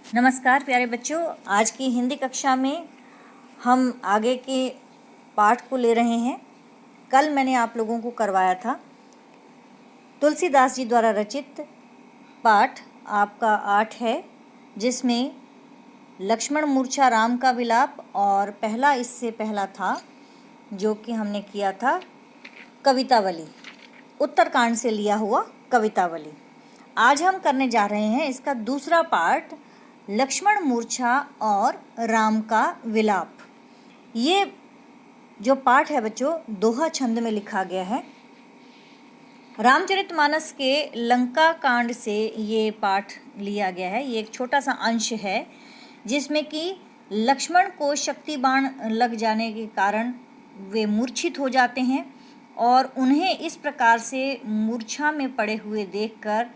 नमस्कार प्यारे बच्चों, आज की हिंदी कक्षा में हम आगे के पाठ को ले रहे हैं। कल मैंने आप लोगों को करवाया था तुलसीदास जी द्वारा रचित पाठ आपका 8 है, जिसमें लक्ष्मण मूर्छा राम का विलाप और पहला इससे पहला था जो कि हमने किया था कवितावली, उत्तरकांड से लिया हुआ कवितावली। आज हम करने जा रहे हैं इसका दूसरा पार्ट, लक्ष्मण मूर्छा और राम का विलाप। ये जो पाठ है बच्चों, दोहा छंद में लिखा गया है। रामचरितमानस के लंका कांड से ये पाठ लिया गया है। ये एक छोटा सा अंश है जिसमें कि लक्ष्मण को शक्ति बाण लग जाने के कारण वे मूर्छित हो जाते हैं और उन्हें इस प्रकार से मूर्छा में पड़े हुए देखकर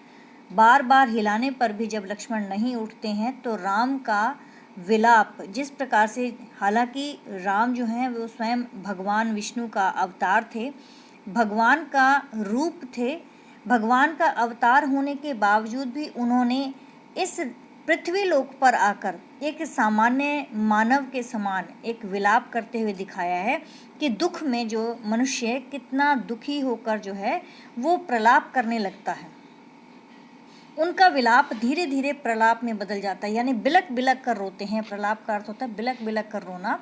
बार बार हिलाने पर भी जब लक्ष्मण नहीं उठते हैं तो राम का विलाप जिस प्रकार से, हालांकि राम जो हैं वो स्वयं भगवान विष्णु का अवतार थे, भगवान का रूप थे, भगवान का अवतार होने के बावजूद भी उन्होंने इस पृथ्वी लोक पर आकर एक सामान्य मानव के समान एक विलाप करते हुए दिखाया है कि दुख में जो मनुष्य कितना दुखी होकर जो है वो प्रलाप करने लगता है। उनका विलाप धीरे धीरे प्रलाप में बदल जाता है, यानी बिलक बिलक कर रोते हैं। प्रलाप का अर्थ होता है बिलक बिलक कर रोना,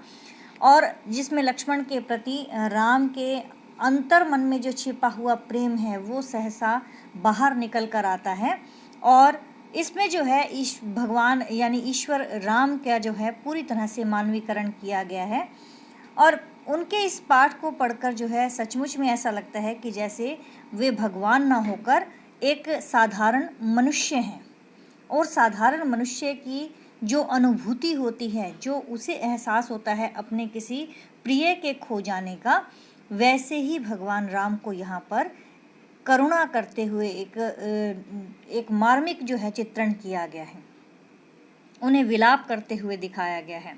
और जिसमें लक्ष्मण के प्रति राम के अंतर मन में जो छिपा हुआ प्रेम है वो सहसा बाहर निकल कर आता है। और इसमें जो है भगवान यानी ईश्वर राम का जो है पूरी तरह से मानवीकरण किया गया है। और उनके इस पाठ को पढ़कर जो है सचमुच में ऐसा लगता है कि जैसे वे भगवान ना होकर एक साधारण मनुष्य हैं, और साधारण मनुष्य की जो अनुभूति होती है, जो उसे एहसास होता है अपने किसी प्रिय के खो जाने का, वैसे ही भगवान राम को यहाँ पर करुणा करते हुए एक मार्मिक जो है चित्रण किया गया है, उन्हें विलाप करते हुए दिखाया गया है।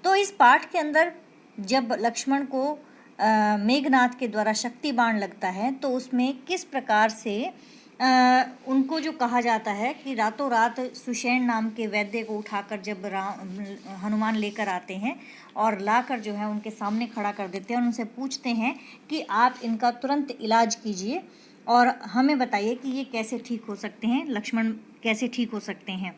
तो इस पाठ के अंदर जब लक्ष्मण को मेघनाथ के द्वारा शक्ति बाण लगता है तो उसमें किस प्रकार से उनको जो कहा जाता है कि रातों रात सुषेण नाम के वैद्य को उठाकर जब हनुमान लेकर आते हैं और लाकर जो है उनके सामने खड़ा कर देते हैं और उनसे पूछते हैं कि आप इनका तुरंत इलाज कीजिए और हमें बताइए कि ये कैसे ठीक हो सकते हैं, लक्ष्मण कैसे ठीक हो सकते हैं।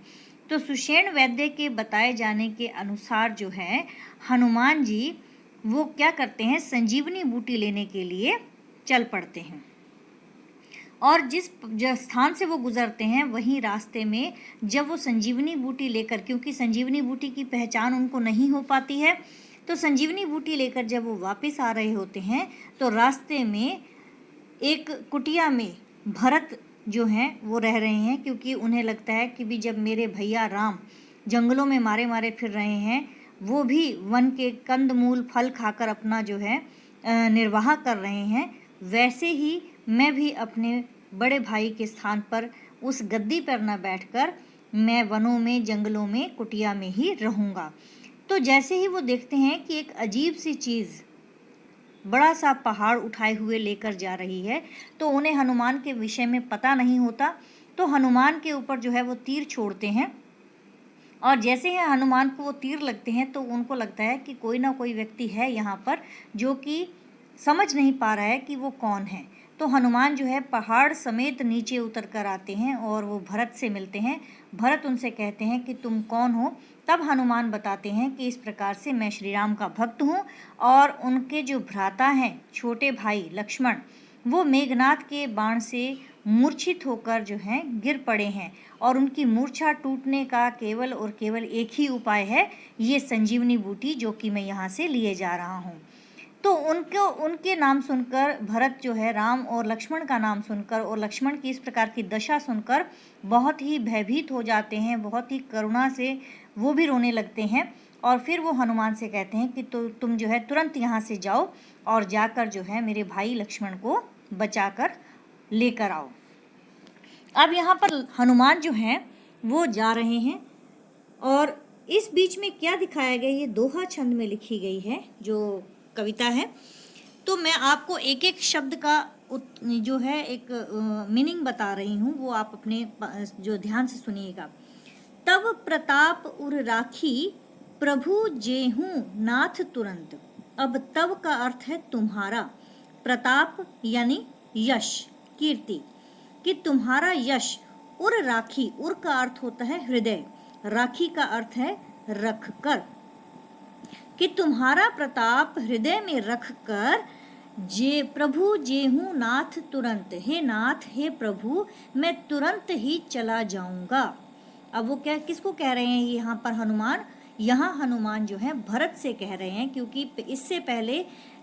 तो सुषेण वैद्य के बताए जाने के अनुसार जो है हनुमान जी वो क्या करते हैं, संजीवनी बूटी लेने के लिए चल पड़ते हैं। और जिस स्थान से वो गुजरते हैं वहीं रास्ते में जब वो संजीवनी बूटी लेकर, क्योंकि संजीवनी बूटी की पहचान उनको नहीं हो पाती है, तो संजीवनी बूटी लेकर जब वो वापस आ रहे होते हैं तो रास्ते में एक कुटिया में भरत जो हैं वो रह रहे हैं, क्योंकि उन्हें लगता है कि भी जब मेरे भैया राम जंगलों में मारे मारे फिर रहे हैं, वो भी वन के कंद मूल फल खाकर अपना जो है निर्वाह कर रहे हैं, वैसे ही मैं भी अपने बड़े भाई के स्थान पर उस गद्दी पर न बैठकर मैं वनों में जंगलों में कुटिया में ही रहूँगा। तो जैसे ही वो देखते हैं कि एक अजीब सी चीज़ बड़ा सा पहाड़ उठाए हुए लेकर जा रही है, तो उन्हें हनुमान के विषय में पता नहीं होता, तो हनुमान के ऊपर जो है वो तीर छोड़ते हैं। और जैसे ही हनुमान को वो तीर लगते हैं तो उनको लगता है कि कोई ना कोई व्यक्ति है यहाँ पर जो कि समझ नहीं पा रहा है कि वो कौन है। तो हनुमान जो है पहाड़ समेत नीचे उतर कर आते हैं और वो भरत से मिलते हैं। भरत उनसे कहते हैं कि तुम कौन हो। तब हनुमान बताते हैं कि इस प्रकार से मैं श्री राम का भक्त हूँ, और उनके जो भ्राता हैं छोटे भाई लक्ष्मण, वो मेघनाथ के बाण से मूर्छित होकर जो हैं गिर पड़े हैं, और उनकी मूर्छा टूटने का केवल और केवल एक ही उपाय है, ये संजीवनी बूटी जो कि मैं यहाँ से लिए जा रहा हूँ। तो उनके नाम सुनकर भरत जो है राम और लक्ष्मण का नाम सुनकर और लक्ष्मण की इस प्रकार की दशा सुनकर बहुत ही भयभीत हो जाते हैं, बहुत ही करुणा से वो भी रोने लगते हैं। और फिर वो हनुमान से कहते हैं कि तुम जो है तुरंत यहाँ से जाओ और जाकर जो है मेरे भाई लक्ष्मण को बचाकर लेकर आओ। अब यहाँ पर हनुमान जो हैं वो जा रहे हैं, और इस बीच में क्या दिखाया गया, ये दोहा छंद में लिखी गई है जो कविता है। तो मैं आपको एक एक शब्द का जो है एक मीनिंग बता रही हूँ, वो आप अपने जो ध्यान से सुनिएगा। तव प्रताप उर राखी प्रभु जेहू नाथ तुरंत। अब तव का अर्थ है तुम्हारा, प्रताप यानी यश, कीर्ति, कि तुम्हारा यश उर राखी, उर का अर्थ होता है हृदय, राखी का अर्थ है रख कर, कि तुम्हारा प्रताप हृदय में रख कर जे प्रभु जेहू नाथ तुरंत, हे नाथ हे प्रभु मैं तुरंत ही चला जाऊंगा। अब वो क्या किसको कह रहे हैं यहाँ पर हनुमान? यहाँ हनुमान जो है भरत से कह रहे हैं, क्योंकि इससे पहले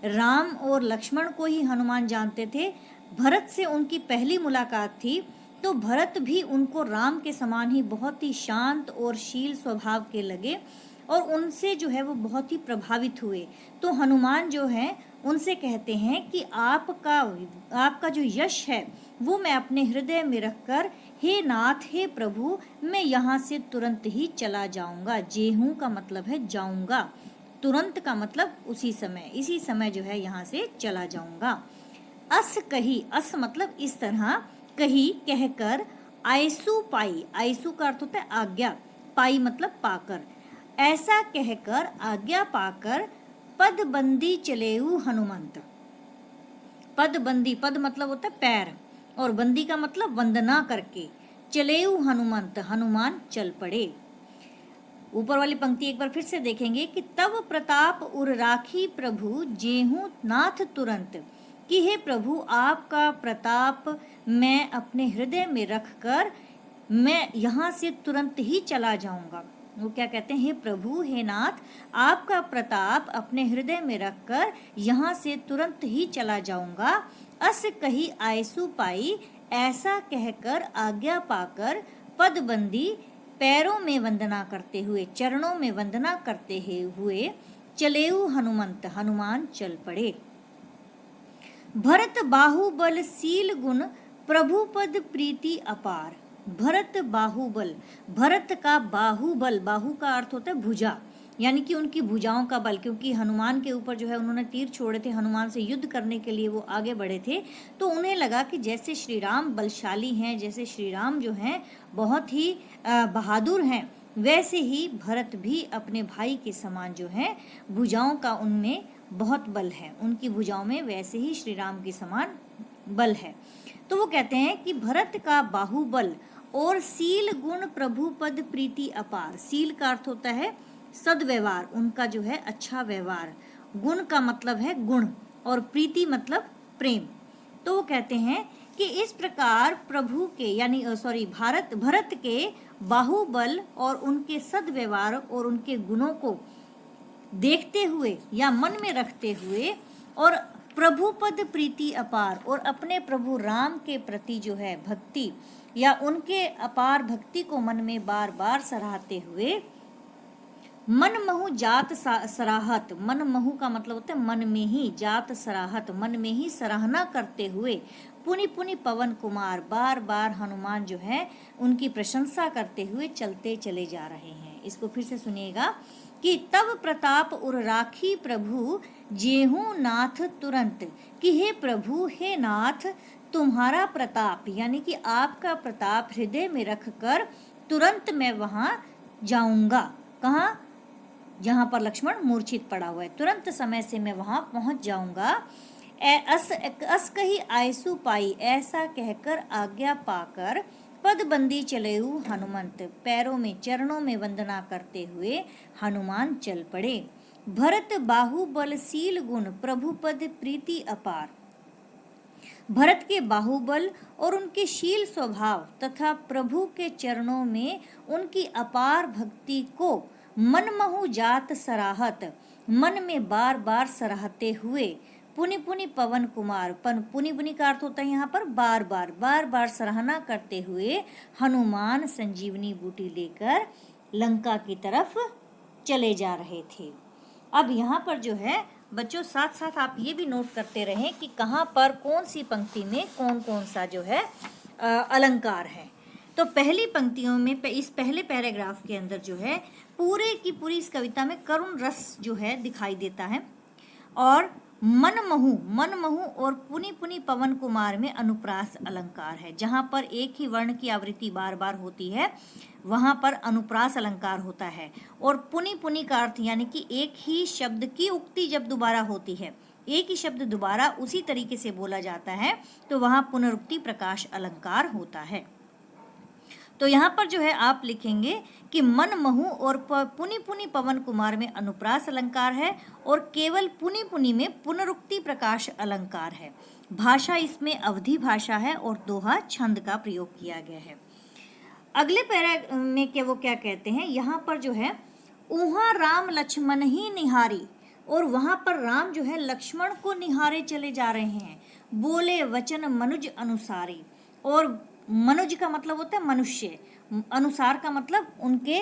राम और लक्ष्मण को ही हनुमान जानते थे। भरत से उनकी पहली मुलाकात थी, तो भरत भी उनको राम के समान ही बहुत ही शांत और शील स्वभाव के लगे और उनसे जो है वो बहुत ही प्रभावित हुए। तो हनुमान जो है उनसे कहते हैं कि आपका जो यश है वो मैं अपने हृदय में रखकर हे नाथ हे प्रभु मैं यहाँ से तुरंत ही चला जाऊंगा। जेहूं का मतलब है जाऊंगा, तुरंत का मतलब उसी समय, इसी समय जो है यहाँ से चला जाऊंगा। अस कही, अस मतलब इस तरह, कही कहकर, आयसु पाई, आयसु का अर्थ होता है आज्ञा, पाई मतलब पाकर, ऐसा कहकर आज्ञा पाकर पदबंदी चलेऊ हनुमंत। पदबंदी, पद मतलब होता है पैर और बंदी का मतलब वंदना करके, चलेऊ हनुमंत हनुमान चल पड़े। ऊपर वाली पंक्ति एक बार फिर से देखेंगे कि तब प्रताप उर राखी प्रभु जेहू नाथ तुरंत, कि हे प्रभु आपका प्रताप मैं अपने हृदय में रखकर मैं यहाँ से तुरंत ही चला जाऊंगा। वो क्या कहते हैं? हे प्रभु हे नाथ आपका प्रताप अपने हृदय में रखकर यहाँ से तुरंत ही चला जाऊंगा। अस कही आयसु पाई, ऐसा कहकर आज्ञा पाकर पदबंदी पैरों में वंदना करते हुए, चरणों में वंदना करते हुए चलेऊ हनुमंत हनुमान चल पड़े। भरत बाहुबल सील गुण प्रभु पद प्रीति अपार। भरत बाहुबल, भरत का बाहुबल, बाहु का अर्थ होता है भुजा, यानी कि उनकी भुजाओं का बल, क्योंकि हनुमान के ऊपर जो है उन्होंने तीर छोड़े थे, हनुमान से युद्ध करने के लिए वो आगे बढ़े थे, तो उन्हें लगा कि जैसे श्री राम बलशाली हैं, जैसे श्री राम जो हैं बहुत ही बहादुर हैं, वैसे ही भरत भी अपने भाई के समान जो है भुजाओं का उनमें बहुत बल है, उनकी भुजाओं में वैसे ही श्री राम के समान बल है। तो वो कहते हैं कि भरत का बाहुबल और सील गुण प्रभु पद प्रीति अपार। सील का अर्थ होता है सद्व्यवहार, उनका जो है अच्छा व्यवहार, गुण का मतलब है गुण और प्रीति मतलब प्रेम। तो वो कहते हैं कि इस प्रकार प्रभु के यानी भरत के बाहुबल और उनके सद्व्यवहार और उनके गुणों को देखते हुए या मन में रखते हुए और प्रभु पद प्रीति अपार और अपने प्रभु राम के प्रति जो है भक्ति या उनके अपार भक्ति को मन में बार बार सराहते हुए मन महु जात सराहत, मन महु का मतलब होता है मन में ही, जात सराहत मन में ही सराहना करते हुए पुनि पुनि पवन कुमार, बार बार हनुमान जो है उनकी प्रशंसा करते हुए चलते चले जा रहे हैं। इसको फिर से सुनिएगा कि तब प्रताप उर राखी प्रभु जेहू नाथ तुरंत, कि हे प्रभु हे नाथ तुम्हारा प्रताप यानी कि आपका प्रताप हृदय में रखकर तुरंत मैं वहां जाऊंगा। कहाँ? जहां पर लक्ष्मण मूर्छित पड़ा हुआ है, तुरंत समय से मैं वहां पहुंच जाऊंगा। अस कही आयसु पाई, ऐसा कहकर आज्ञा पाकर पदबंदी चलेऊ हनुमंत, पैरों में चरणों में वंदना करते हुए हनुमान चल पड़े। भरत बाहुबल सील गुण प्रभु पद प्रीति अपार। भरत के बाहुबल और उनके शील स्वभाव तथा प्रभु के चरणों में उनकी अपार भक्ति को मनमहु जात सराहत, मन में बार बार सराहते हुए पुनि पुनि पवन कुमार, पुनि पुनि का अर्थ होता है यहाँ पर बार बार सराहना करते हुए हनुमान संजीवनी बूटी लेकर लंका की तरफ चले जा रहे थे। अब यहाँ पर जो है बच्चों साथ साथ आप ये भी नोट करते रहें कि कहाँ पर कौन सी पंक्ति में कौन कौन सा जो है अलंकार है। तो पहली पंक्तियों में इस पहले पैराग्राफ के अंदर जो है पूरे की पूरी इस कविता में करुण रस जो है दिखाई देता है और मनमहु और पुनि पुनि पवन कुमार में अनुप्रास अलंकार है। जहाँ पर एक ही वर्ण की आवृत्ति बार बार होती है वहाँ पर अनुप्रास अलंकार होता है। और पुनि पुनि का अर्थ यानी कि एक ही शब्द की उक्ति जब दोबारा होती है, एक ही शब्द दोबारा उसी तरीके से बोला जाता है तो वहाँ पुनरुक्ति प्रकाश अलंकार होता है। तो यहाँ पर जो है आप लिखेंगे कि मनमहु और पुनि पुनि पवन कुमार में अनुप्रास अलंकार है और केवल पुनि पुनि में पुनरुक्ति प्रकाश अलंकार है। भाषा इसमें अवधि भाषा है और दोहा छंद का प्रयोग किया गया है। अगले पैरा में क्या कहते हैं, यहाँ पर जो है उहाँ राम लक्ष्मण ही निहारी, और वहाँ पर राम जो है लक्ष्मण को निहारे चले जा रहे हैं। बोले वचन मनुज अनुसारी, और मनुज का मतलब होता है मनुष्य, अनुसार का मतलब उनके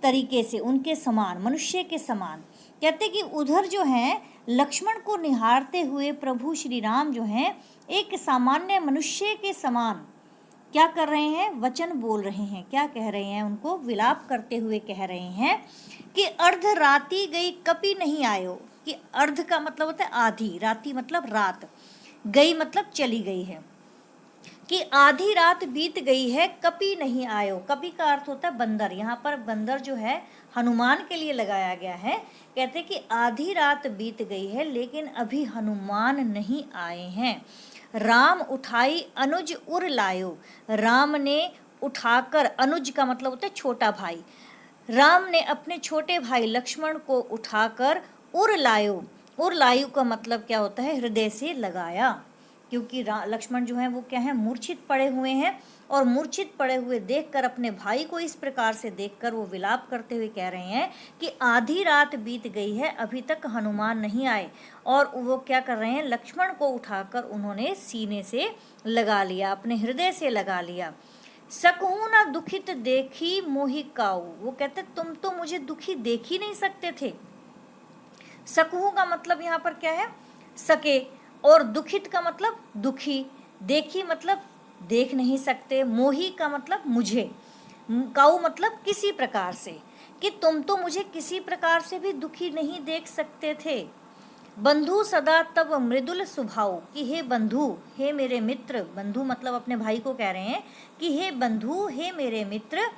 तरीके से, उनके समान, मनुष्य के समान। कहते कि उधर जो है लक्ष्मण को निहारते हुए प्रभु श्री राम जो हैं एक सामान्य मनुष्य के समान क्या कर रहे हैं, वचन बोल रहे हैं। क्या कह रहे हैं, उनको विलाप करते हुए कह रहे हैं कि अर्ध राति गई कपि नहीं आयो। कि अर्ध का मतलब होता है आधी, राति मतलब रात, गई मतलब चली गई है, कि आधी रात बीत गई है कपि नहीं आयो। कपि का अर्थ होता है बंदर, यहाँ पर बंदर जो है हनुमान के लिए लगाया गया है। कहते कि आधी रात बीत गई है लेकिन अभी हनुमान नहीं आए हैं। राम उठाई अनुज उर लायो, राम ने उठाकर, अनुज का मतलब होता है छोटा भाई, राम ने अपने छोटे भाई लक्ष्मण को उठाकर उर लायो। उर लायो का मतलब क्या होता है, हृदय से लगाया, क्योंकि लक्ष्मण जो है वो क्या है, मूर्छित पड़े हुए हैं, और मूर्छित पड़े हुए देखकर अपने भाई को इस प्रकार से देखकर वो विलाप करते हुए कह रहे हैं कि आधी रात बीत गई है अभी तक हनुमान नहीं आए। और वो क्या कर रहे हैं, लक्ष्मण को उठाकर उन्होंने सीने से लगा लिया, अपने हृदय से लगा लिया। सकहूँ ना दुखित देखी मोहि काऊ, वो कहते तुम तो मुझे दुखी देख ही नहीं सकते थे। सकहूँ का मतलब यहाँ पर क्या है, सके, और दुखित का मतलब दुखी, देखी मतलब देख नहीं सकते, मोही का मतलब मुझे, काऊ मतलब किसी प्रकार से, कि तुम तो मुझे किसी प्रकार से भी दुखी नहीं देख सकते थे। बंधु सदा तब मृदुल स्वभाव, कि हे बंधु, हे मेरे मित्र, बंधु मतलब अपने भाई को कह रहे हैं कि हे बंधु, हे मेरे मित्र,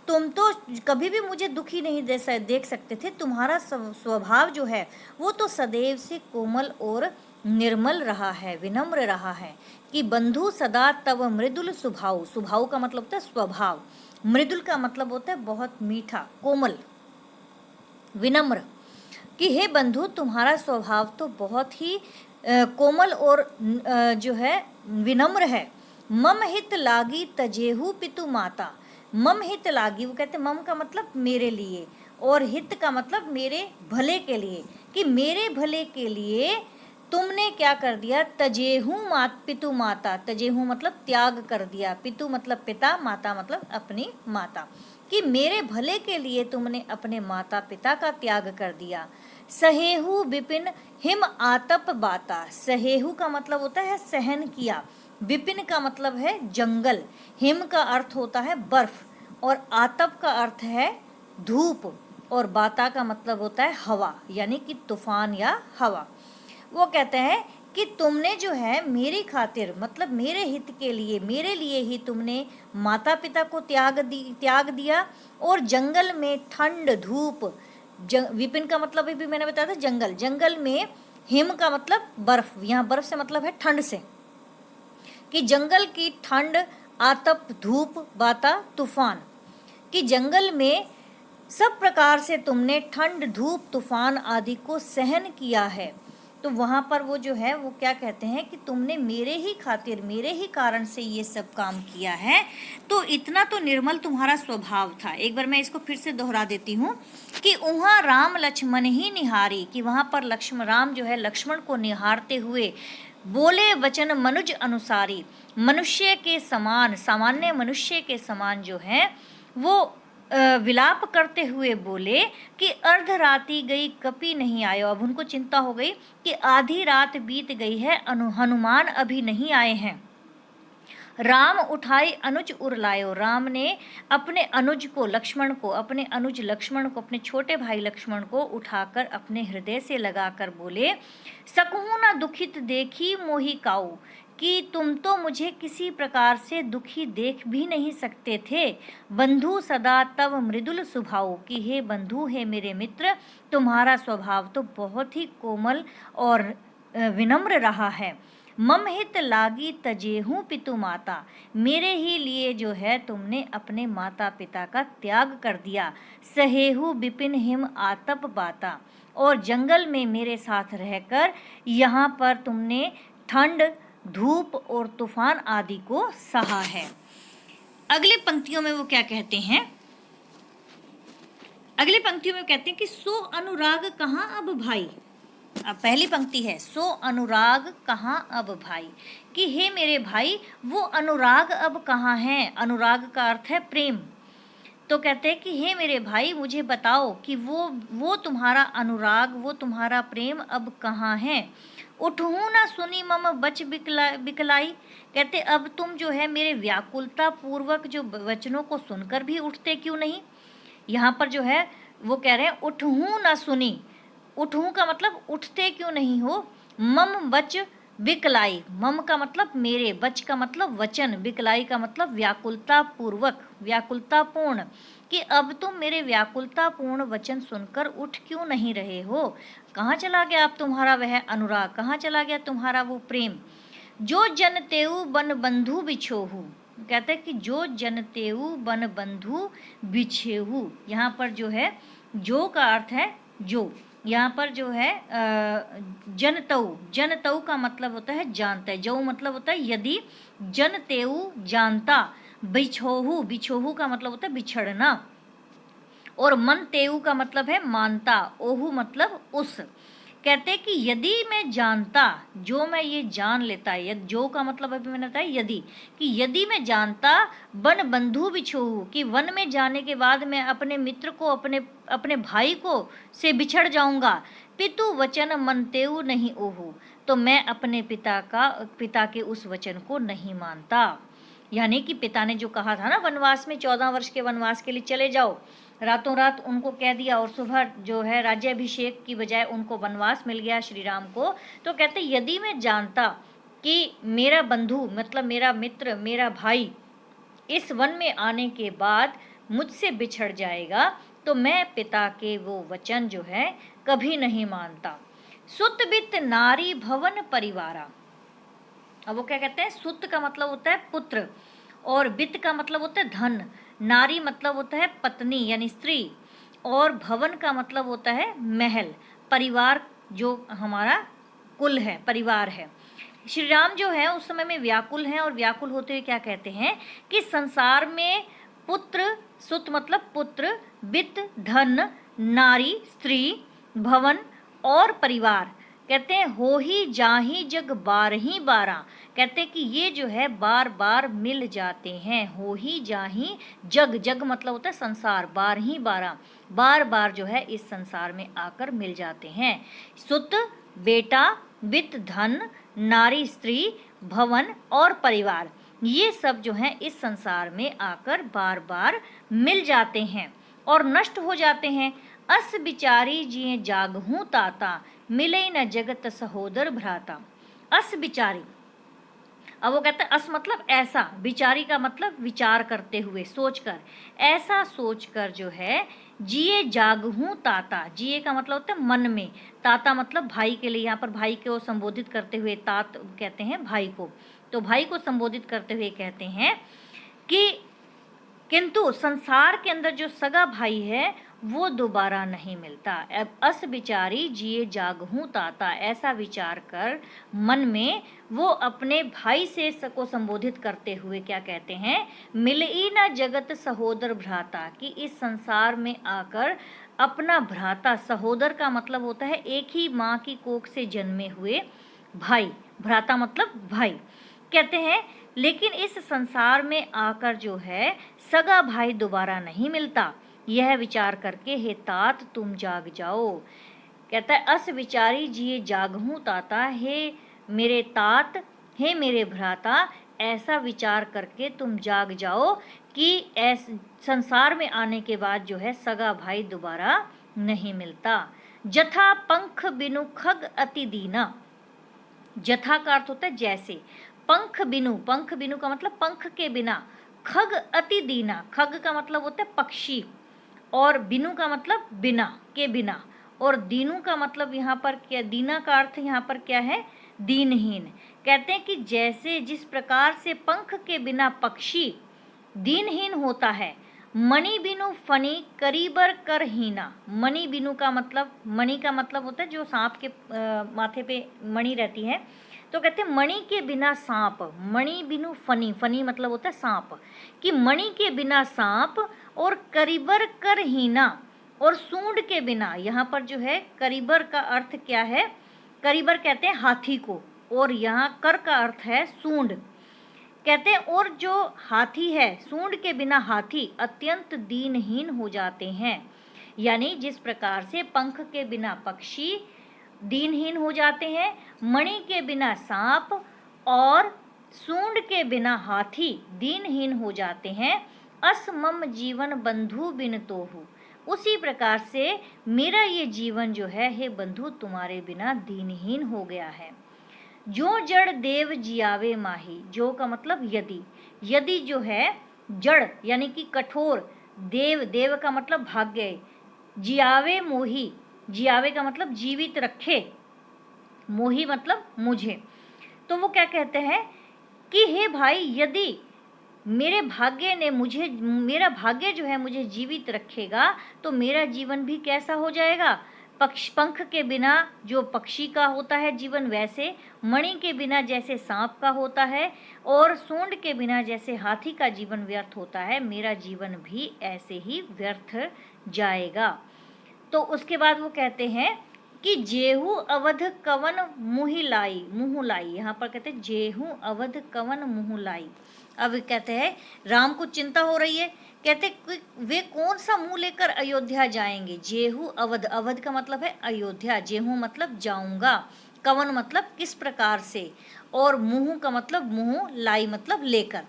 तुम तो कभी भी मुझे दुखी नहीं देख सकते थे। तुम्हारा स्वभाव जो है वो तो सदैव से कोमल और निर्मल रहा है, विनम्र रहा है। कि बंधु सदा तब मृदुल स्वभाव, स्वभाव का मतलब होता है स्वभाव, मृदुल का मतलब होता है बहुत मीठा, कोमल, विनम्र। कि हे बंधु तुम्हारा स्वभाव तो बहुत ही कोमल और जो है विनम्र है। मम हित लागी तजेहु पितु माता, मम हित लागी, वो कहते मम का मतलब मेरे लिए, और हित का मतलब मेरे भले के लिए, कि मेरे भले के लिए तुमने क्या कर दिया, तजेहू पितु माता, तजेहू मतलब त्याग कर दिया, पितु मतलब पिता, माता मतलब अपनी माता, कि मेरे भले के लिए तुमने अपने माता पिता का त्याग कर दिया। सहेहू विपिन हिम आतप बाता, सहेहू का मतलब होता है सहन किया, विपिन का मतलब है जंगल, हिम का अर्थ होता है बर्फ, और आतप का अर्थ है धूप, और बाता का मतलब होता है हवा, यानी कि तूफान या हवा। वो कहते हैं कि तुमने जो है मेरी खातिर मतलब मेरे हित के लिए, मेरे लिए ही तुमने माता पिता को त्याग दिया, और जंगल में ठंड धूप, विपिन का मतलब भी मैंने बताया था जंगल, जंगल में हिम का मतलब बर्फ, यहाँ बर्फ से मतलब है ठंड से, कि जंगल की ठंड, आतप धूप, बाता तूफान, कि जंगल में सब प्रकार से तुमने ठंड धूप तूफान आदि को सहन किया है। तो वहाँ पर वो जो है वो क्या कहते हैं कि तुमने मेरे ही खातिर, मेरे ही कारण से ये सब काम किया है। तो इतना तो निर्मल तुम्हारा स्वभाव था। एक बार मैं इसको फिर से दोहरा देती हूँ कि उहाँ राम लक्ष्मण ही निहारी, कि वहाँ पर राम जो है लक्ष्मण को निहारते हुए बोले वचन मनुज अनुसारी, मनुष्य के समान, सामान्य मनुष्य के समान जो है वो विलाप करते हुए बोले कि अर्ध राति गई कपि नहीं आयो। अब उनको चिंता हो गई कि आधी रात बीत गई है, हनुमान अभी नहीं आए हैं। राम उठाई अनुज उरलायो, राम ने अपने अनुज को लक्ष्मण को, अपने अनुज लक्ष्मण को, अपने छोटे भाई लक्ष्मण को उठाकर अपने हृदय से लगाकर बोले, सकहूँ न दुखित देखी मोहि काऊ, कि तुम तो मुझे किसी प्रकार से दुखी देख भी नहीं सकते थे। बंधु सदा तव मृदुल स्वभाव, कि हे बंधु, हे मेरे मित्र, तुम्हारा स्वभाव तो बहुत ही कोमल और विनम्र रहा है। मम हित लागी तजेहूँ पितु माता, मेरे ही लिए जो है तुमने अपने माता पिता का त्याग कर दिया। सहेहु विपिन हिम आतप बाता, और जंगल में मेरे साथ रहकर यहाँ पर तुमने ठंड, धूप और तूफान आदि को सहा है। अगली पंक्तियों में वो क्या कहते हैं, अगली पंक्तियों में कहते हैं कि सो अनुराग कहाँ अब भाई। अब पहली पंक्ति है, सो अनुराग कहाँ अब भाई, कि हे मेरे भाई वो अनुराग अब कहाँ है। अनुराग का अर्थ है प्रेम। तो कहते हैं कि हे मेरे भाई मुझे बताओ कि वो तुम्हारा अनुराग, वो तुम्हारा प्रेम अब कहाँ है। उठूँ ना सुनी मम बच बिकलाई, कहते अब तुम जो है मेरे व्याकुलता पूर्वक जो वचनों को सुनकर भी उठते क्यों नहीं। यहाँ पर जो है वो कह रहे हैं उठूँ ना सुनी, उठूँ का मतलब उठते क्यों नहीं हो। मम बच बिकलाई, मम का मतलब मेरे, बच का मतलब वचन, बिकलाई का मतलब व्याकुलता पूर्वक, व्याकुलतापूर्ण, कि अब तुम मेरे व्याकुलतापूर्ण वचन सुनकर उठ क्यों नहीं रहे हो। कहाँ चला गया अब तुम्हारा वह अनुराग, कहाँ चला गया तुम्हारा वो प्रेम। जो जनतेऊ बन बंधु बिछोहू, कहते हैं कि जो जनतेऊ बन बंधु बिछेहू, यहाँ पर जो है जो का अर्थ है जो, यहाँ पर जो है जनतऊ, जनतऊ का मतलब होता है जानता है, जो मतलब होता है यदि, जनतेऊ जानता, बिछोहू, बिछोहू का मतलब होता है बिछड़ना, और मन तेऊ का मतलब है मानता, ओहू मतलब उस। कहते हैं कि यदि मैं जानता, जो मैं ये जान लेता है, जो का मतलब अभी मैंने बताया यदि, कि यदि मैं जानता वन बंधु बिछोहू, कि वन में जाने के बाद मैं अपने मित्र को, अपने भाई को से बिछड़ जाऊंगा। पितु वचन मनतेऊ नहीं ओहू, तो मैं अपने पिता के उस वचन को नहीं मानता। यानी कि पिता ने जो कहा था ना वनवास में, 14 वर्ष के वनवास के लिए चले जाओ, रातों रात उनको कह दिया और सुबह जो है राज्याभिषेक की बजाय उनको वनवास मिल गया श्री राम को। तो कहते यदि मैं जानता कि मेरा बंधु मतलब मेरा मित्र, मेरा भाई इस वन में आने के बाद मुझसे बिछड़ जाएगा, तो मैं पिता के वो वचन जो है कभी नहीं मानता। सुत बित नारी भवन परिवारा, अब वो क्या कहते हैं, सुत का मतलब होता है पुत्र, और वित्त का मतलब होता है धन, नारी मतलब होता है पत्नी यानी स्त्री, और भवन का मतलब होता है महल, परिवार जो हमारा कुल है, परिवार है। श्री राम जो है उस समय में व्याकुल हैं, और व्याकुल होते हुए क्या कहते हैं कि संसार में पुत्र, सुत मतलब पुत्र, वित्त धन, नारी स्त्री, भवन और परिवार, कहते हैं हो ही जाही जग बार ही बारा, कहते हैं कि ये जो है बार बार मिल जाते हैं। हो ही जाही जग, जग मतलब होता है संसार, बार ही बारा, बार बार जो है इस संसार में आकर मिल जाते हैं। सुत बेटा, वित्त धन, नारी स्त्री, भवन और परिवार, ये सब जो है इस संसार में आकर बार बार मिल जाते हैं और नष्ट हो जाते हैं। अस बिचारी जिए जागहूँ ताता, मिले न जगत सहोदर भ्राता। अस बिचारी, अब वो कहते हैं अस मतलब ऐसा, बिचारी का मतलब विचार करते हुए, सोचकर, ऐसा सोचकर जो है जिए जागहूँ ताता, जिए का मतलब होता है मन में, ताता मतलब भाई के लिए, यहाँ पर भाई को संबोधित करते हुए तात कहते हैं भाई को, तो भाई को संबोधित करते हुए कहते हैं कि किंतु संसार के अंदर जो सगा भाई है वो दोबारा नहीं मिलता। अब अस बिचारी जिए जागहूँ ताता, ऐसा विचार कर मन में वो अपने भाई से को संबोधित करते हुए क्या कहते हैं, मिलई न जगत सहोदर भ्राता, कि इस संसार में आकर अपना भ्राता, सहोदर का मतलब होता है एक ही माँ की कोख से जन्मे हुए भाई, भ्राता मतलब भाई, कहते हैं लेकिन इस संसार में आकर जो है सगा भाई दोबारा नहीं मिलता। यह विचार करके हे तात तुम जाग जाओ, कहता है अस विचारी जिए जागहूँ ताता, हे मेरे तात, हे मेरे भ्राता, ऐसा विचार करके तुम जाग जाओ कि संसार में आने के बाद जो है सगा भाई दोबारा नहीं मिलता। जथा पंख बिनु खग अति दीना, जथा का अर्थ होता है जैसे, पंख बिनु, पंख बिनु का मतलब पंख के बिना, खग अति दीना, खग का मतलब होता है पक्षी, और बिनु का मतलब बिना, के बिना, और दीनु का मतलब यहाँ पर क्या, दीना का अर्थ यहाँ पर क्या है, दीनहीन। कहते हैं कि जैसे जिस प्रकार से पंख के बिना पक्षी दीनहीन होता है, मणि बिनु फनी करीबर कर हीना। मणि बिनु का मतलब, मणि का मतलब होता है जो सांप के माथे पे मणि रहती है, तो कहते हैं मणि के बिना सांप, मणि बिनु फनी, फनी मतलब होता है सांप, कि मणि के बिना सांप, और करीबर कर हीना, और सूंड के बिना। यहाँ पर जो है करीबर का अर्थ क्या है, करीबर कहते हैं हाथी को, और यहाँ कर का अर्थ है सूंड। कहते हैं और जो हाथी है, सूंड के बिना हाथी अत्यंत दीनहीन हो जाते हैं। यानी जिस प्रकार से पंख के बिना पक्षी दीनहीन हो जाते हैं, मणि के बिना सांप और सूंड के बिना हाथी दीनहीन हो जाते हैं, असमम जीवन बंधु बिन तोहु, उसी प्रकार से मेरा ये जीवन जो है हे बंधु तुम्हारे बिना दीनहीन हो गया है। जो जड़ देव जियावे माही, जो का मतलब यदि, यदि जो है जड़ यानी कि कठोर, देव, देव का मतलब भाग्य, जियावे मोही, जियावे का मतलब जीवित रखे, मोही मतलब मुझे। तो वो क्या कहते हैं कि हे भाई यदि मेरे भाग्य ने मुझे, मेरा भाग्य जो है मुझे जीवित रखेगा तो मेरा जीवन भी कैसा हो जाएगा, पंख के बिना जो पक्षी का होता है जीवन वैसे, मणि के बिना जैसे सांप का होता है, और सूंड के बिना जैसे हाथी का जीवन व्यर्थ होता है, मेरा जीवन भी ऐसे ही व्यर्थ जाएगा। तो उसके बाद वो कहते हैं कि जेहू अवध कवन मुँह लाई, मुँह लाई, यहाँ पर कहते हैं जेहू अवध कवन मुँह लाई। अब कहते हैं राम को चिंता हो रही है, कहते वे कौन सा मुंह लेकर अयोध्या जाएंगे। जेहू अवध, अवध का मतलब है अयोध्या, जेहू मतलब जाऊंगा, कवन मतलब किस प्रकार से, और मुँह का मतलब मुँह, लाई मतलब लेकर।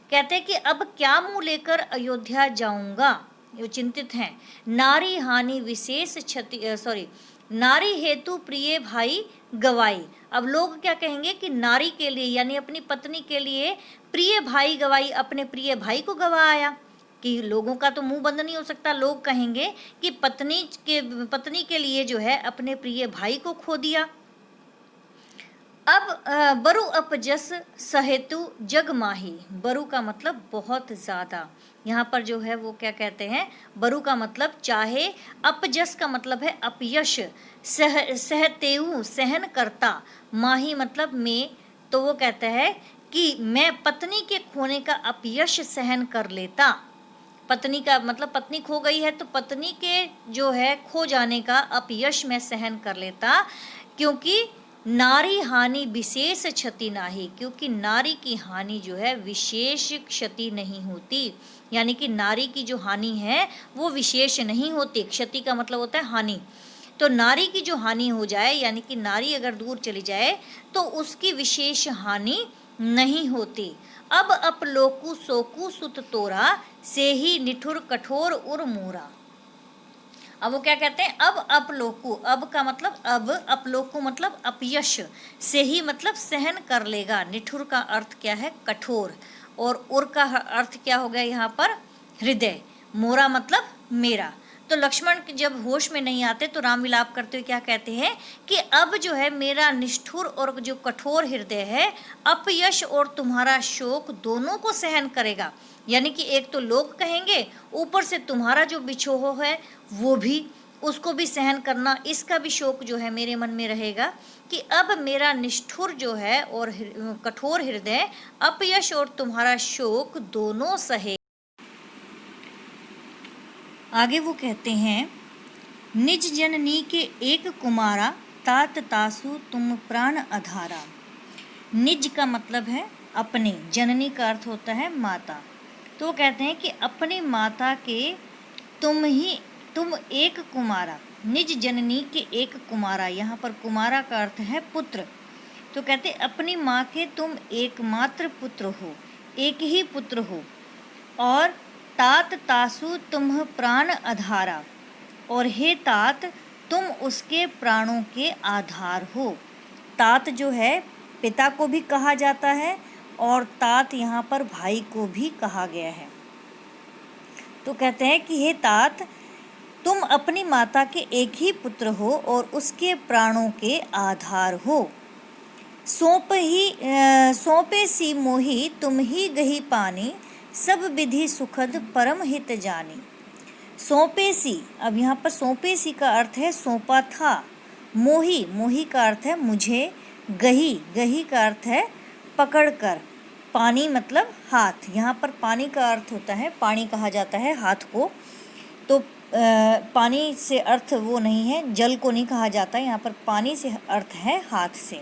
कहते हैं कि अब क्या मुंह लेकर अयोध्या जाऊंगा, वो चिंतित हैं। नारी हानि विशेष क्षति, नारी हेतु प्रिय भाई गवाई। अब लोग क्या कहेंगे कि नारी के लिए यानी अपनी पत्नी के लिए प्रिय भाई गवाई, अपने प्रिय भाई को गवाया, कि लोगों का तो मुंह बंद नहीं हो सकता, लोग कहेंगे कि पत्नी के लिए जो है अपने प्रिय भाई को खो दिया। अब बरु अपजस सहेतु जग माही, बरु का मतलब बहुत ज़्यादा, यहाँ पर जो है वो क्या कहते हैं, बरु का मतलब चाहे, अपजस का मतलब है अपयश, सहतेऊ सहन करता, माही मतलब में, तो वो कहता है कि मैं पत्नी के खोने का अपयश सहन कर लेता। पत्नी का मतलब पत्नी खो गई है तो पत्नी के जो है खो जाने का अपयश मैं सहन कर लेता, क्योंकि नारी हानि विशेष क्षति नाही, क्योंकि नारी की हानि जो है विशेष क्षति नहीं होती, यानी कि नारी की जो हानि है वो विशेष नहीं होती। क्षति का मतलब होता है हानि, तो नारी की जो हानि हो जाए यानी कि नारी अगर दूर चली जाए तो उसकी विशेष हानि नहीं होती। अब अपलोकु सोकु सुत तोरा, से ही निठुर कठोर उर मूरा। अब वो क्या कहते हैं, अब अपलोकु, अब का मतलब अब, अपलोकु मतलब अपयश, से ही मतलब सहन कर लेगा, निठुर का अर्थ क्या है कठोर, और उर का अर्थ क्या हो गया यहाँ पर हृदय, मोरा मतलब मेरा। तो लक्ष्मण जब होश में नहीं आते तो राम विलाप करते हुए क्या कहते हैं कि अब जो है मेरा निष्ठुर और जो कठोर हृदय है अपयश और तुम्हारा शोक दोनों को सहन करेगा, यानी कि एक तो लोग कहेंगे, ऊपर से तुम्हारा जो बिछोह है वो भी, उसको भी सहन करना, इसका भी शोक जो है मेरे मन में रहेगा कि अब मेरा निष्ठुर जो है और कठोर हृदय अपयश और तुम्हारा शोक दोनों सहे। आगे वो कहते हैं निज जननी के एक कुमारा, तात तासु तुम प्राण अधारा। निज का मतलब है अपने, जननी का अर्थ होता है माता, तो वो कहते हैं कि अपनी माता के तुम एक कुमारा, निज जननी के एक कुमारा, यहाँ पर कुमारा का अर्थ है पुत्र, तो कहते अपनी माँ के तुम एकमात्र पुत्र हो, एक ही पुत्र हो, और तात तासु तुम प्राण आधारा, और हे तात तुम उसके प्राणों के आधार हो। तात जो है पिता को भी कहा जाता है और तात यहाँ पर भाई को भी कहा गया है। तो कहते हैं कि हे तात तुम अपनी माता के एक ही पुत्र हो और उसके प्राणों के आधार हो। सौंपे सी मोही तुम ही गही पानी, सब विधि सुखद परम हित जानी। सौंपे सी, अब यहाँ पर सौंपे सी का अर्थ है सौंपा था। मोही, मोही का अर्थ है मुझे। गही, गही का अर्थ है पकड़ कर। पानी मतलब हाथ, यहाँ पर पानी का अर्थ होता है, पानी कहा जाता है हाथ को। तो पानी से अर्थ वो नहीं है, जल को नहीं कहा जाता, यहाँ पर पानी से अर्थ है हाथ से।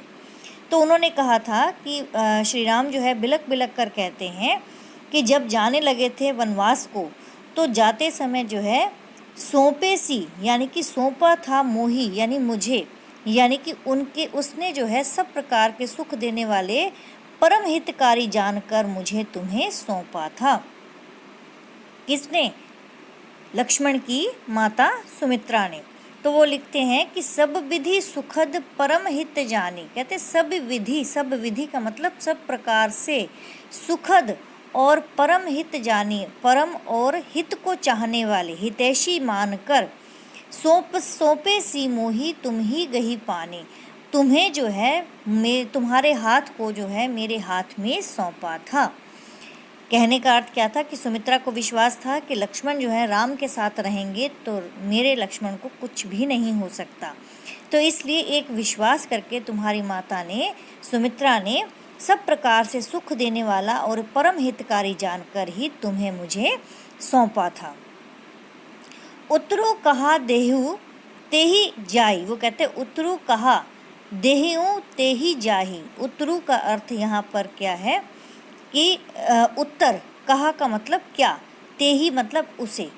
तो उन्होंने कहा था कि श्री राम जो है बिलक बिलक कर कहते हैं कि जब जाने लगे थे वनवास को, तो जाते समय जो है सौंपे सी, यानी कि सौंपा था मोही, यानी मुझे, यानी कि उसने जो है सब प्रकार के सुख देने वाले परम हितकारी जानकर मुझे तुम्हें सौंपा था। किसने? लक्ष्मण की माता सुमित्रा ने। तो वो लिखते हैं कि सब विधि सुखद परम हित जानी। कहते सब विधि, सब विधि का मतलब सब प्रकार से सुखद और परम हित जानी, परम और हित को चाहने वाले, हितैषी मानकर सौंपे सी मोही तुम ही गही पानी, तुम्हें जो है तुम्हारे हाथ को जो है मेरे हाथ में सौंपा था। कहने का अर्थ क्या था कि सुमित्रा को विश्वास था कि लक्ष्मण जो है राम के साथ रहेंगे तो मेरे लक्ष्मण को कुछ भी नहीं हो सकता। तो इसलिए एक विश्वास करके तुम्हारी माता ने, सुमित्रा ने, सब प्रकार से सुख देने वाला और परम हितकारी जानकर ही तुम्हें मुझे सौंपा था। उतरू कहा देहु तेहि जाई। वो कहते उतरू कहा देहु तेहि जाही। उतरू का अर्थ यहाँ पर क्या है कि उत्तर, कहा का मतलब क्या, तेही मतलब उसे।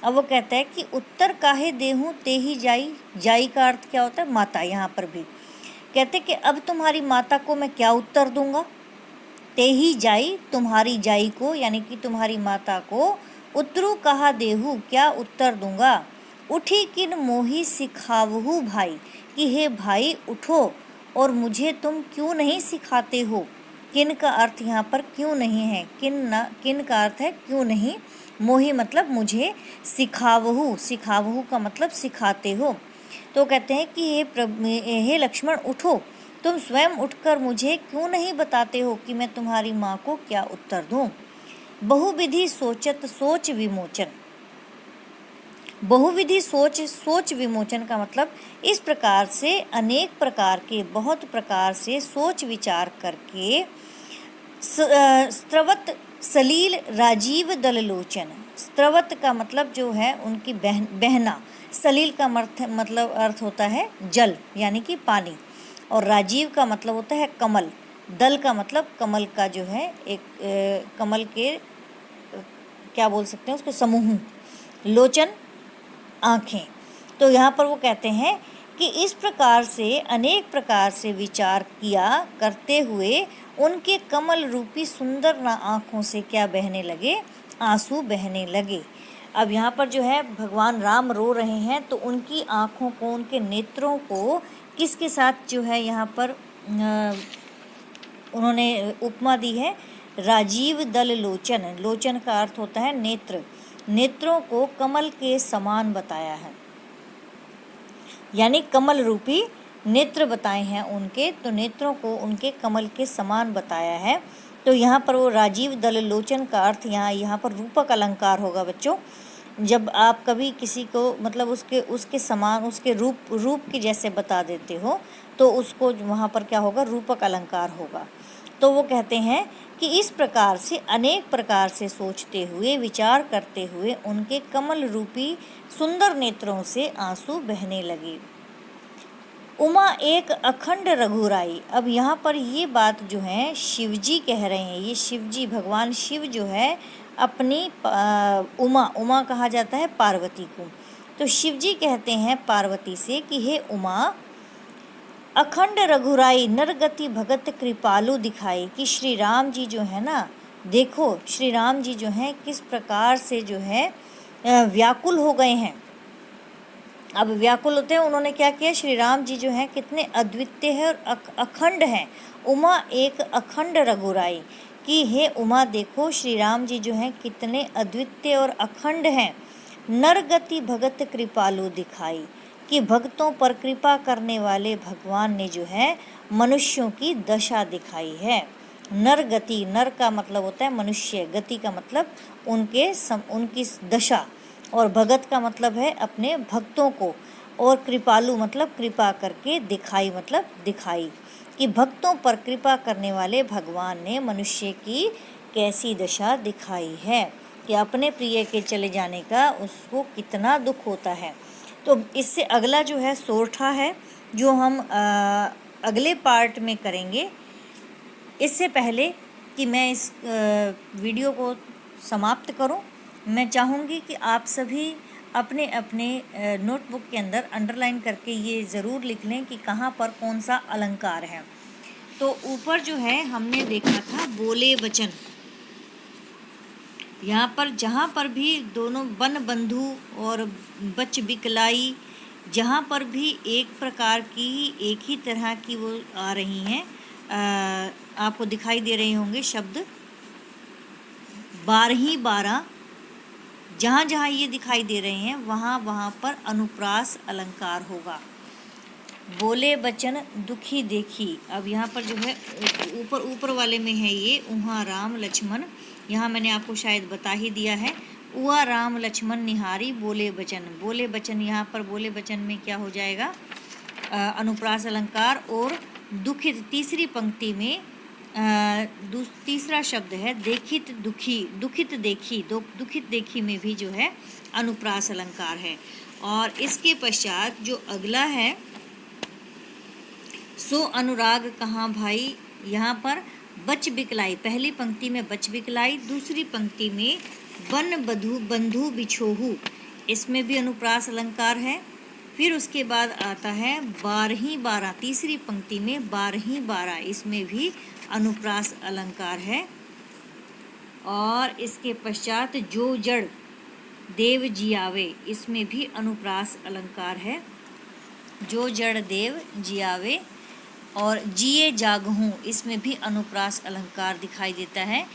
अब वो कहता है कि उत्तर काहे देहूँ तेही जाई। जाई का अर्थ क्या होता है? माता। यहाँ पर भी कहते कि अब तुम्हारी माता को मैं क्या उत्तर दूंगा। तेही जाई, तुम्हारी जाई को, यानी कि तुम्हारी माता को उतरू कहा देहू, क्या उत्तर दूंगा। उठी किन मोही सिखावहू भाई, कि हे भाई उठो और मुझे तुम क्यों नहीं सिखाते हो। किन का अर्थ यहाँ पर क्यों नहीं है, किन का अर्थ है क्यों नहीं। मोही मतलब मुझे, सिखावहू, सिखावहू का मतलब सिखाते हो। तो कहते हैं कि हे लक्ष्मण उठो, तुम स्वयं उठकर मुझे क्यों नहीं बताते हो कि मैं तुम्हारी माँ को क्या उत्तर दूँ। बहुविधि सोचत सोच विमोचन। बहुविधि सोच विमोचन का मतलब इस प्रकार से अनेक प्रकार के, बहुत प्रकार से सोच विचार करके स्त्रवत सलील राजीव दललोचन। स्त्रवत का मतलब जो है उनकी बहना, सलील का मतलब अर्थ होता है जल यानी कि पानी, और राजीव का मतलब होता है कमल। दल का मतलब कमल का जो है एक कमल के क्या बोल सकते हैं उसको, समूह। लोचन आँखें। तो यहाँ पर वो कहते हैं कि इस प्रकार से अनेक प्रकार से विचार किया करते हुए उनके कमल रूपी सुंदर ना आँखों से क्या बहने लगे, आंसू बहने लगे। अब यहाँ पर जो है भगवान राम रो रहे हैं, तो उनकी आँखों को, उनके नेत्रों को किसके साथ जो है यहाँ पर उन्होंने उपमा दी है, राजीव दल लोचन। लोचन का अर्थ होता है नेत्र। नेत्रों को कमल के समान बताया है, यानी कमल रूपी नेत्र बताए हैं उनके, तो नेत्रों को उनके कमल के समान बताया है। तो यहाँ पर वो राजीव दल लोचन का अर्थ यहाँ पर रूपक अलंकार होगा बच्चों। जब आप कभी किसी को मतलब उसके समान, उसके रूप के जैसे बता देते हो, तो उसको वहाँ पर क्या होगा, रूपक अलंकार होगा। तो वो कहते हैं कि इस प्रकार से अनेक प्रकार से सोचते हुए, विचार करते हुए उनके कमल रूपी सुंदर नेत्रों से आंसू बहने लगे। उमा एक अखंड रघुराई। अब यहाँ पर ये बात जो है शिवजी कह रहे हैं। ये शिवजी, भगवान शिव जो है अपनी उमा कहा जाता है पार्वती को, तो शिवजी कहते हैं पार्वती से कि हे उमा, अखंड रघुराई नरगति भगत कृपालु दिखाई, कि श्री राम जी जो है ना, देखो श्री राम जी जो हैं किस प्रकार से जो है व्याकुल हो गए हैं। अब व्याकुल होते हैं, उन्होंने क्या किया, श्री राम जी जो हैं कितने अद्वितीय है और अखंड हैं। उमा एक अखंड रघुराई, कि हे उमा देखो श्री राम जी जो हैं कितने अद्वितीय और अखंड हैं। नरगति भगत कृपालु दिखाई, कि भक्तों पर कृपा करने वाले भगवान ने जो है मनुष्यों की दशा दिखाई है। नर गति, नर का मतलब होता है मनुष्य, गति का मतलब उनकी दशा, और भगत का मतलब है अपने भक्तों को, और कृपालु मतलब कृपा करके, दिखाई मतलब दिखाई, कि भक्तों पर कृपा करने वाले भगवान ने मनुष्य की कैसी दशा दिखाई है, कि अपने प्रिय के चले जाने का उसको कितना दुख होता है। तो इससे अगला जो है सोरठा है, जो हम अगले पार्ट में करेंगे। इससे पहले कि मैं इस वीडियो को समाप्त करूं, मैं चाहूँगी कि आप सभी अपने अपने नोटबुक के अंदर अंडरलाइन करके ये ज़रूर लिख लें कि कहाँ पर कौन सा अलंकार है। तो ऊपर जो है हमने देखा था बोले वचन, यहाँ पर जहाँ पर भी दोनों बन बंधु और बच बिकलाई, जहाँ पर भी एक प्रकार की एक ही तरह की वो आ रही हैं, आपको दिखाई दे रहे होंगे शब्द 12 12, जहाँ जहाँ ये दिखाई दे रहे हैं वहाँ वहाँ पर अनुप्रास अलंकार होगा। बोले बचन दुखी देखी, अब यहाँ पर जो है ऊपर वाले में है ये उहाँ राम लक्ष्मण, यहाँ मैंने आपको शायद बता ही दिया है। उआ राम लक्ष्मण निहारी बोले बचन, बोले बचन, यहाँ पर बोले बचन में क्या हो जाएगा, अनुप्रास अलंकार। और दुखित तीसरी पंक्ति में तीसरा शब्द है देखित दुखी, दुखित देखी, दुखित देखी में भी जो है अनुप्रास अलंकार है। और इसके पश्चात जो अगला है सो अनुराग कहाँ भाई, यहाँ पर बच बिकलाई, पहली पंक्ति में बच बिकलाई, दूसरी पंक्ति में बन बंधु बिछोहू, इसमें भी अनुप्रास अलंकार है। फिर उसके बाद आता है 12 12, तीसरी पंक्ति में 12 12, इसमें भी अनुप्रास अलंकार है। और इसके पश्चात जो जड़ देव जियावे, इसमें भी अनुप्रास अलंकार है, जो जड़ देव जियावे। और जिए जागहूँ, इसमें भी अनुप्रास अलंकार दिखाई देता है।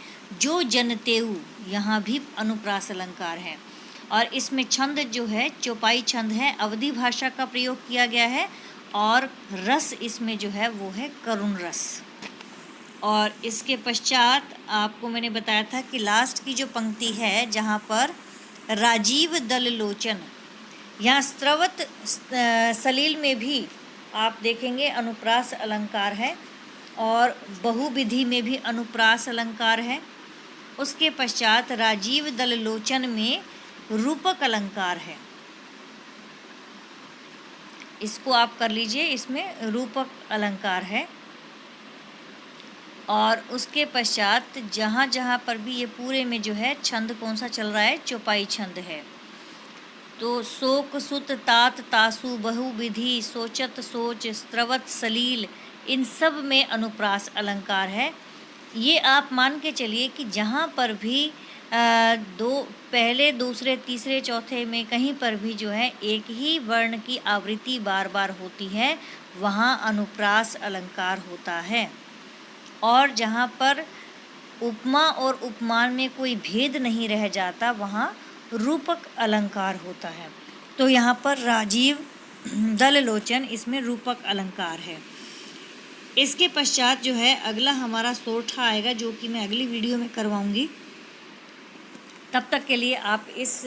जो जनतेऊ, यहाँ भी अनुप्रास अलंकार है। और इसमें छंद जो है चौपाई छंद है, अवधी भाषा का प्रयोग किया गया है। और रस इसमें जो है वो है करुण रस। और इसके पश्चात आपको मैंने बताया था कि लास्ट की जो पंक्ति है जहाँ पर राजीव दल लोचन, यहाँ स्त्रवत सलील में भी आप देखेंगे अनुप्रास अलंकार है, और बहुविधि में भी अनुप्रास अलंकार है। उसके पश्चात राजीव दल लोचन में रूपक अलंकार है, इसको आप कर लीजिए, इसमें रूपक अलंकार है। और उसके पश्चात जहाँ जहाँ पर भी ये पूरे में जो है छंद कौन सा चल रहा है, चौपाई छंद है। तो शोक सुत तात तासु बहुविधि सोचत सोच स्त्रवत सलील, इन सब में अनुप्रास अलंकार है। ये आप मान के चलिए कि जहाँ पर भी दो पहले दूसरे तीसरे चौथे में कहीं पर भी जो है एक ही वर्ण की आवृत्ति बार बार होती है, वहाँ अनुप्रास अलंकार होता है। और जहाँ पर उपमा और उपमान में कोई भेद नहीं रह जाता, वहाँ रूपक अलंकार होता है। तो यहाँ पर राजीव दल लोचन, इसमें रूपक अलंकार है। इसके पश्चात जो है अगला हमारा सोरठा आएगा, जो कि मैं अगली वीडियो में करवाऊंगी। तब तक के लिए आप इस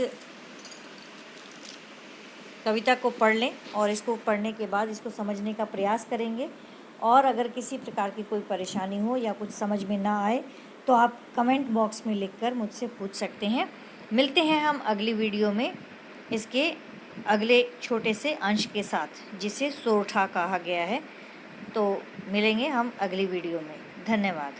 कविता को पढ़ लें और इसको पढ़ने के बाद इसको समझने का प्रयास करेंगे। और अगर किसी प्रकार की कोई परेशानी हो या कुछ समझ में ना आए तो आप कमेंट बॉक्स में लिखकर मुझसे पूछ सकते हैं। मिलते हैं हम अगली वीडियो में इसके अगले छोटे से अंश के साथ, जिसे सोरठा कहा गया है। तो मिलेंगे हम अगली वीडियो में। धन्यवाद।